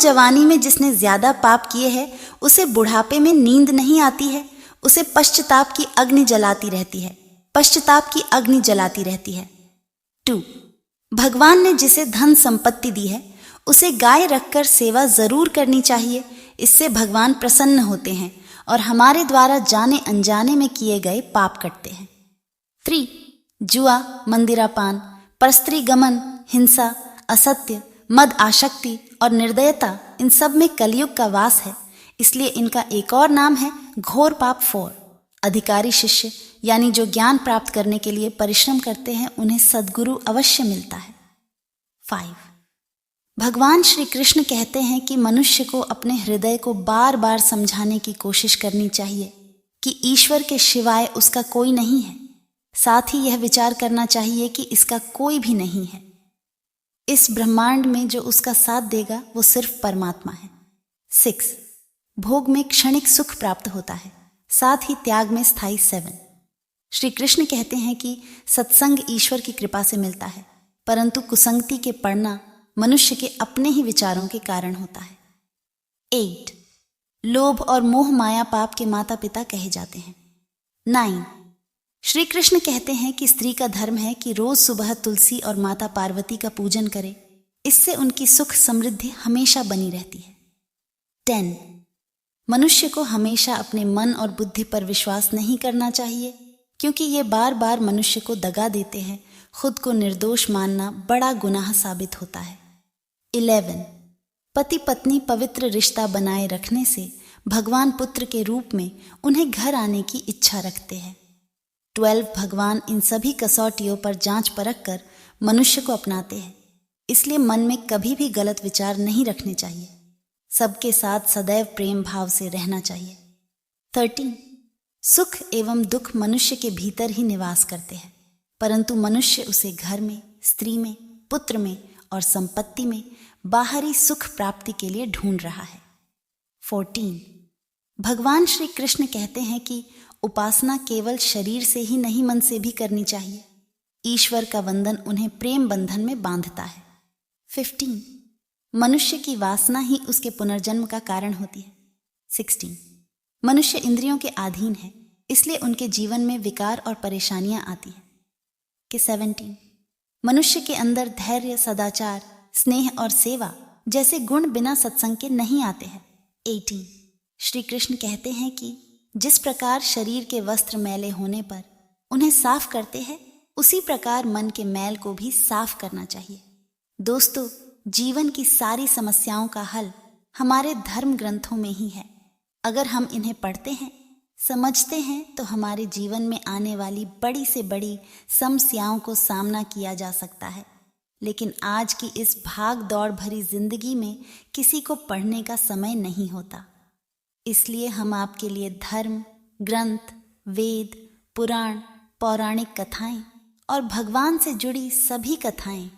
जवानी में जिसने ज्यादा पाप किए हैं उसे बुढ़ापे में नींद नहीं आती है, उसे पश्चाताप की अग्नि जलाती रहती है, पश्चाताप की अग्नि जलाती रहती है। 2. भगवान ने जिसे धन संपत्ति दी है उसे गाय रखकर सेवा जरूर करनी चाहिए, इससे भगवान प्रसन्न होते हैं और हमारे द्वारा जाने अनजाने में किए गए पाप कटते हैं। 3. जुआ, मंदिरापान, परस्त्री गमन, हिंसा, असत्य, मद आसक्ति और निर्दयता, इन सब में कलयुग का वास है, इसलिए इनका एक और नाम है घोर पाप 4. अधिकारी शिष्य यानी जो ज्ञान प्राप्त करने के लिए परिश्रम करते हैं उन्हें सद्गुरु अवश्य मिलता है। 5. भगवान श्री कृष्ण कहते हैं कि मनुष्य को अपने हृदय को बार बार समझाने की कोशिश करनी चाहिए कि ईश्वर के सिवाय उसका कोई नहीं है, साथ ही यह विचार करना चाहिए कि इसका कोई भी नहीं है। इस ब्रह्मांड में जो उसका साथ देगा वो सिर्फ परमात्मा है। 6. भोग में क्षणिक सुख प्राप्त होता है, साथ ही त्याग में स्थायी 7. श्री कृष्ण कहते हैं कि सत्संग ईश्वर की कृपा से मिलता है, परंतु कुसंगति के पड़ना मनुष्य के अपने ही विचारों के कारण होता है। 8. लोभ और मोह माया पाप के माता पिता कहे जाते हैं। 9. श्री कृष्ण कहते हैं कि स्त्री का धर्म है कि रोज सुबह तुलसी और माता पार्वती का पूजन करे, इससे उनकी सुख समृद्धि हमेशा बनी रहती है। 10. मनुष्य को हमेशा अपने मन और बुद्धि पर विश्वास नहीं करना चाहिए, क्योंकि ये बार बार मनुष्य को दगा देते हैं। खुद को निर्दोष मानना बड़ा गुनाह साबित होता है। 11. पति पत्नी पवित्र रिश्ता बनाए रखने से भगवान पुत्र के रूप में उन्हें घर आने की इच्छा रखते हैं। 12. भगवान इन सभी कसौटियों पर जांच परख कर मनुष्य को अपनाते हैं, इसलिए मन में कभी भी गलत विचार नहीं रखने चाहिए। सबके साथ सदैव प्रेम भाव से रहना चाहिए। 13. सुख एवं दुख मनुष्य के भीतर ही निवास करते हैं, परंतु मनुष्य उसे घर में, स्त्री में, पुत्र में और संपत्ति में बाहरी सुख प्राप्ति के लिए ढूंढ रहा है। 14. भगवान श्री कृष्ण कहते हैं कि उपासना केवल शरीर से ही नहीं मन से भी करनी चाहिए। ईश्वर का वंदन उन्हें प्रेम बंधन में बांधता है। 15. मनुष्य की वासना ही उसके पुनर्जन्म का कारण होती है। 16. मनुष्य इंद्रियों के अधीन है, इसलिए उनके जीवन में विकार और परेशानियां आती हैं। 17. मनुष्य के अंदर धैर्य, सदाचार, स्नेह और सेवा जैसे गुण बिना सत्संग के नहीं आते हैं। 18. श्री कृष्ण कहते हैं कि जिस प्रकार शरीर के वस्त्र मैले होने पर उन्हें साफ करते हैं, उसी प्रकार मन के मैल को भी साफ करना चाहिए। दोस्तों, जीवन की सारी समस्याओं का हल हमारे धर्म ग्रंथों में ही है। अगर हम इन्हें पढ़ते हैं, समझते हैं, तो हमारे जीवन में आने वाली बड़ी से बड़ी समस्याओं को सामना किया जा सकता है। लेकिन आज की इस भाग दौड़ भरी जिंदगी में किसी को पढ़ने का समय नहीं होता, इसलिए हम आपके लिए धर्म ग्रंथ, वेद, पुराण, पौराणिक कथाएं और भगवान से जुड़ी सभी कथाएं